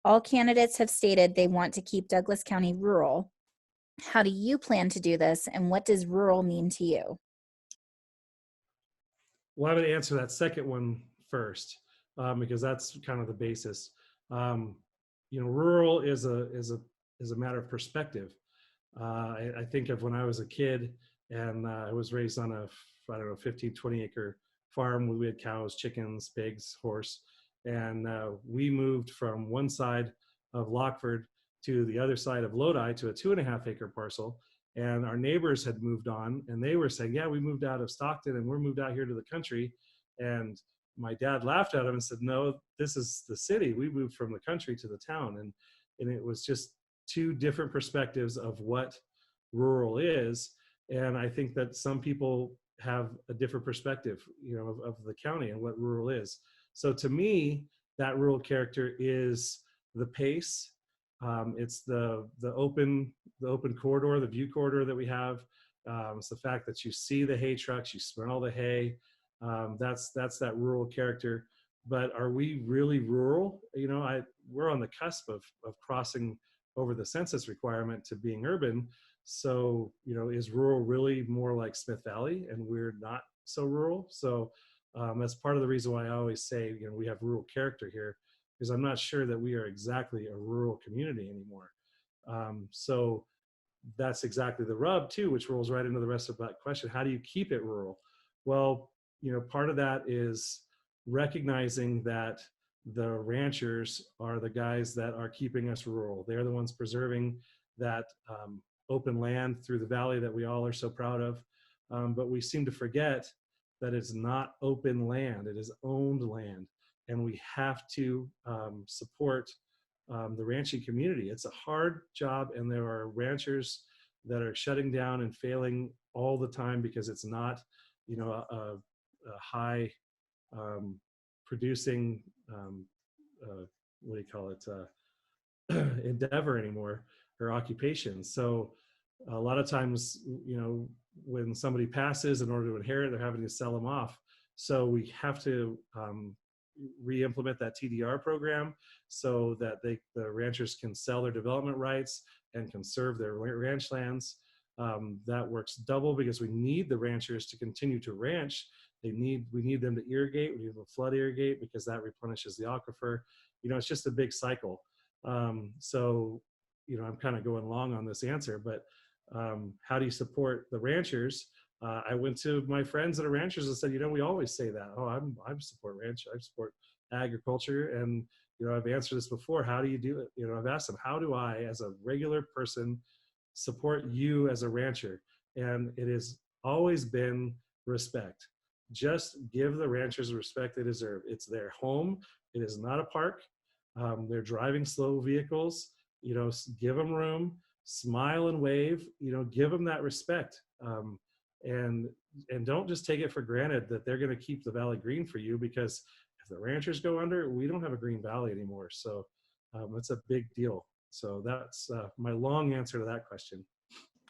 All candidates have stated they want to keep Douglas County rural. How do you plan to do this, and what does rural mean to you? Well, I'm going to answer that second one first, because that's kind of the basis. Um, rural is a matter of perspective. I think of when I was a kid and I was raised on a, I don't know, 15, 20 acre farm. We had cows, chickens, pigs, horse. And we moved from one side of Lockford to the other side of Lodi to a 2.5 acre parcel. And our neighbors had moved on and they were saying, yeah, we moved out of Stockton and we're moved out here to the country. And my dad laughed at him and said, no, this is the city. We moved from the country to the town. And it was just two different perspectives of what rural is. And I think that some people have a different perspective, of the county and what rural is. So to me, that rural character is the pace. It's the open corridor, the view corridor that we have. It's the fact that you see the hay trucks, you smell the hay. That's that rural character. But are we really rural? We're on the cusp of crossing over the census requirement to being urban. So, is rural really more like Smith Valley and we're not so rural? So that's part of the reason why I always say, we have rural character here, because I'm not sure that we are exactly a rural community anymore. So that's exactly the rub too, which rolls right into the rest of that question. How do you keep it rural? Well, part of that is recognizing that the ranchers are the guys that are keeping us rural. They're the ones preserving that open land through the valley that we all are so proud of. But we seem to forget that it's not open land, it is owned land. And we have to support the ranching community. It's a hard job, and there are ranchers that are shutting down and failing all the time because it's not, a high producing, what do you call it, endeavor anymore, or occupation. So a lot of times, when somebody passes, in order to inherit, they're having to sell them off. So we have to re-implement that TDR program so that the ranchers can sell their development rights and conserve their ranch lands. That works double because we need the ranchers to continue to ranch. We need them to irrigate. We need them to flood irrigate because that replenishes the aquifer. It's just a big cycle. So, I'm kind of going long on this answer, but how do you support the ranchers? I went to my friends that are ranchers and said, we always say that. Oh, I support ranch. I support agriculture. And, I've answered this before. How do you do it? I've asked them, how do I, as a regular person, support you as a rancher? And it has always been respect. Just give the ranchers the respect they deserve. It's their home. It is not a park. They're driving slow vehicles. Give them room, smile and wave. Give them that respect. And don't just take it for granted that they're going to keep the valley green for you, because if the ranchers go under, we don't have a green valley anymore. So it's a big deal. So that's my long answer to that question.